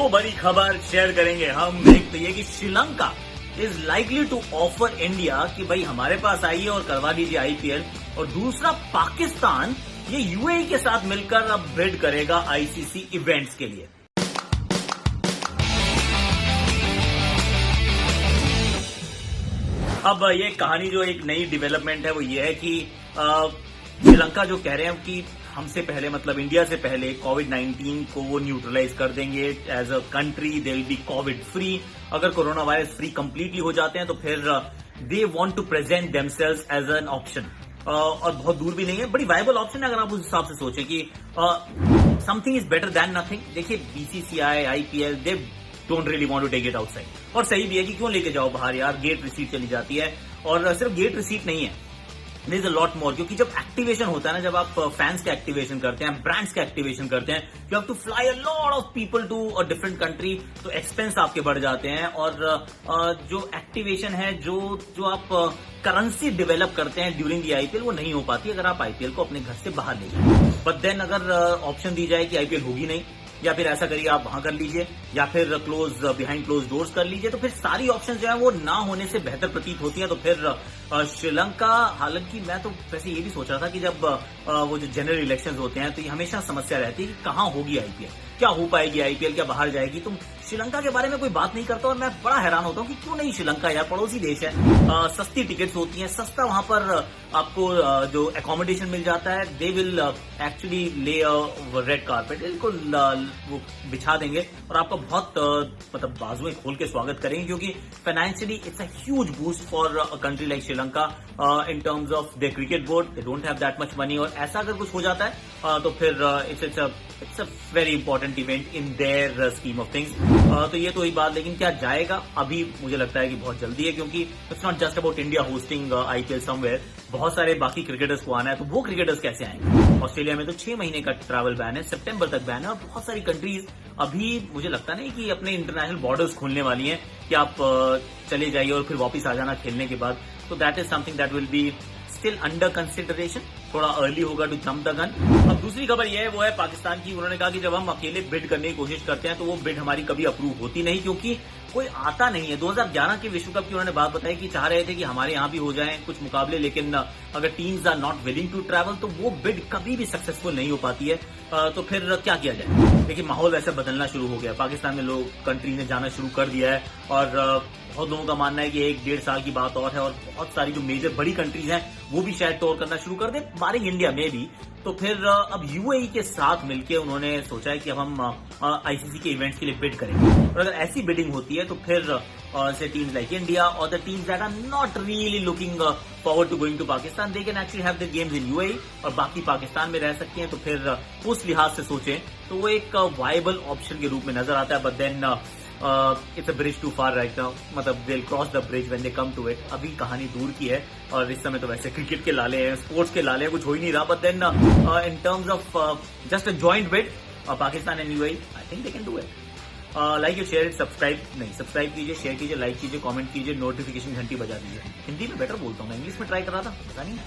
दो बड़ी खबर शेयर करेंगे हम। एक तो ये कि Sri Lanka is likely to offer India कि भाई हमारे पास आइए और करवा दीजिए आईपीएल, और दूसरा पाकिस्तान ये यूएई के साथ मिलकर अब बिड करेगा आईसीसी इवेंट्स के लिए। अब ये कहानी जो एक नई डेवलपमेंट है वो ये है कि श्रीलंका जो कह रहे हैं कि हमसे पहले मतलब इंडिया से पहले कोविड-19 को वो न्यूट्रलाइज कर देंगे as a country, they will be Covid free. अगर कोरोना वायरस फ्री कंप्लीटली हो जाते हैं तो फिर they want to present themselves as an option, और बहुत दूर भी नहीं है, बड़ी वायबल ऑप्शन है अगर आप उस हिसाब से सोचें कि something is better than nothing. देखिए BCCI, IPL, they don't really want to take it outside, और सही भी है कि क्यों लेके जाओ बाहर यार, गेट रिसीट चली जाती है। और सिर्फ गेट रिसीट नहीं है, there is a lot more, क्योंकि जब एक्टिवेशन होता है ना, जब आप फैंस के एक्टिवेशन करते हैं, ब्रांड्स के एक्टिवेशन करते हैं, you have to fly a lot of people to a different country, तो एक्सपेंस आपके बढ़ जाते हैं। और जो एक्टिवेशन है, जो आप करेंसी डेवलप करते हैं ड्यूरिंग दी आईपीएल, वो नहीं हो पाती अगर आप आईपीएल को अपने घर से बाहर ले जाए। बट देन अगर ऑप्शन दी जाए कि आईपीएल होगी नहीं, या फिर ऐसा करिए आप वहां कर लीजिए, या फिर बिहाइंड क्लोज डोर्स कर लीजिए, तो फिर सारी ऑप्शन जो है वो ना होने से बेहतर प्रतीत होती है। तो फिर श्रीलंका, हालांकि मैं तो वैसे ये भी सोच रहा था कि जब वो जो जनरल इलेक्शंस होते हैं तो ये हमेशा समस्या रहती है कि कहाँ होगी आईपीएल, क्या हो पाएगी आईपीएल, क्या बाहर जाएगी। तो श्रीलंका के बारे में कोई बात नहीं करता, और मैं बड़ा हैरान होता हूँ कि क्यों नहीं श्रीलंका, यार पड़ोसी देश है, सस्ती टिकट्स होती हैं, सस्ता वहां पर आपको जो एकोमोडेशन मिल जाता है, दे विल एक्चुअली ले रेड कारपेट, इनको वो बिछा देंगे और आपका बहुत मतलब बाजुएं खोल के स्वागत करेंगे, क्योंकि financially it's a huge boost for a country like Sri Lanka in terms of the cricket board, they don't have that much money, और ऐसा अगर कुछ हो जाता है तो फिर it's a very important event in their scheme of things. तो ये तो ही बात, लेकिन क्या जाएगा अभी मुझे लगता है कि बहुत जल्दी है, क्योंकि it's not just about India hosting IPL somewhere, बहुत सारे बाकी क्रिकेटर्स को आना है, तो वो क्रिकेटर्स कैसे आएंगे। ऑस्ट्रेलिया में तो 6 महीने का ट्रैवल बैन है, सितंबर तक बैन है, और बहुत सारी कंट्रीज अभी मुझे लगता नहीं कि अपने इंटरनेशनल बॉर्डर्स खोलने वाली हैं कि आप चले जाइए और फिर वापस आ जाना खेलने के बाद। तो that is something that will be still under consideration, थोड़ा अर्ली होगा टू जंप द गन। अब दूसरी खबर यह है वो है पाकिस्तान की। उन्होंने कहा कि जब हम अकेले बिड करने की कोशिश करते हैं तो वो बिड हमारी कभी अप्रूव होती नहीं, क्योंकि कोई आता नहीं है। 2011 के विश्व कप की उन्होंने बात बताई कि चाह रहे थे कि हमारे यहाँ भी हो जाए कुछ मुकाबले, लेकिन अगर teams are not willing to travel तो वो बिड कभी भी सक्सेसफुल नहीं हो पाती है। तो फिर क्या किया जाए। लेकिन माहौल वैसे बदलना शुरू हो गया, पाकिस्तान में लोग कंट्री ने जाना शुरू कर दिया है, और बहुत लोगों का मानना है कि 1-1.5 साल की बात और है, और बहुत सारी जो मेजर बड़ी कंट्रीज हैं वो भी शायद टूर करना शुरू कर दे, बारिंग इंडिया में भी। तो फिर अब यूएई के साथ मिलकर उन्होंने सोचा है कि अब हम आईसीसी के इवेंट्स के लिए बिड करेंगे, और अगर ऐसी बिडिंग होती है तो फिर से टीम्स लाइक इंडिया और the teams that are not really looking forward to going to Pakistan, they can actually have the games in UAE, और बाकी पाकिस्तान में रह सकती हैं। तो फिर उस लिहाज से सोचें तो वो एक वायबल ऑप्शन के रूप में नजर आता है। But then it's a bridge too far right now, मतलब they will cross the bridge when they come to it. अभी कहानी दूर की है, और इस समय तो वैसे क्रिकेट के लाले हैं, स्पोर्ट्स के लाले हैं, कुछ हो ही नहीं रहा। But then in terms of just a joint bid Pakistan and UAE, I think they can do it. Like you share it, subscribe कीजिए, शेयर कीजिए, लाइक कीजिए, कमेंट कीजिए, नोटिफिकेशन घंटी बजा दीजिए। हिंदी में बेटर बोलता हूँ मैं, इंग्लिश में ट्राई कर रहा था, पता नहीं।